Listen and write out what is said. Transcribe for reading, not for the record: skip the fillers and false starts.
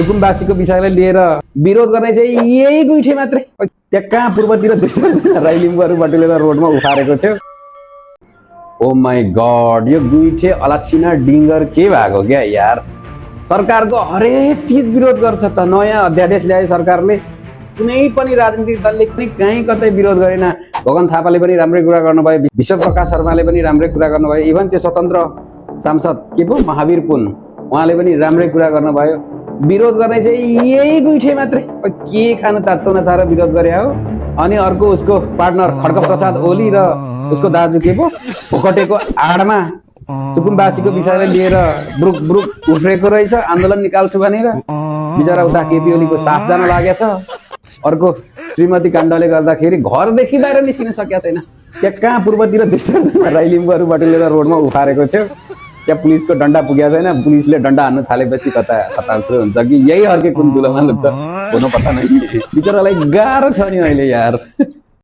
सुकुमवासीको विषयलाई लिएर विरोध गर्ने चाहिँ यही गुइठे मात्रै। त्यहाँ कहाँ पूर्वतिर राई लिम्बूहरू बटुलेर रोडमा उफारेको थियो। ओ माई गड, यो गुइठे अलक्षिना डिङ्गर के भएको क्या यार। सरकारको हरेक चिज विरोध गर्छ त। नयाँ अध्यादेश ल्याए सरकारले, कुनै पनि राजनीतिक दलले कहीँ कतै विरोध गरेन। भगवान थापाले पनि राम्रै कुरा गर्नुभयो, विश्वप्रकाश शर्माले पनि राम्रै कुरा गर्नुभयो, इभन त्यो स्वतन्त्र सांसद के पो महावीर पुन उहाँले पनि राम्रै कुरा गर्नुभयो। विरोध गर्ने चाहिँ यही गुइठे मात्रै। के खानु तातो नचाहेर विरोध गरे हो। अनि अर्को उसको पार्टनर खड्ग प्रसाद ओली र उसको दाजु के पो भोकटेको आडमा सुकुमवासीको विषयलाई लिएर ब्रुक ब्रुक उफ्रेको रहेछ, आन्दोलन निकाल्छु भनेर। बिचरा उता केपी ओलीको साथ जान लागेछ। अर्को श्रीमती काण्डले गर्दाखेरि घरदेखि बाहिर निस्किन सकेको छैन। त्यहाँ कहाँ पूर्वतिर राई लिम्बूहरू बटुलेर रोडमा उफारेको थियो। त्यहाँ पुलिसको डन्डा पुगेको छैन। पुलिसले डन्डा हान्नु थालेपछि कता खताल्छो हुन्छ कि यही अर्कै कुन दुलोमा लुक्छ हुनु पत्ता नै। बिचरालाई गाह्रो छ नि अहिले यार।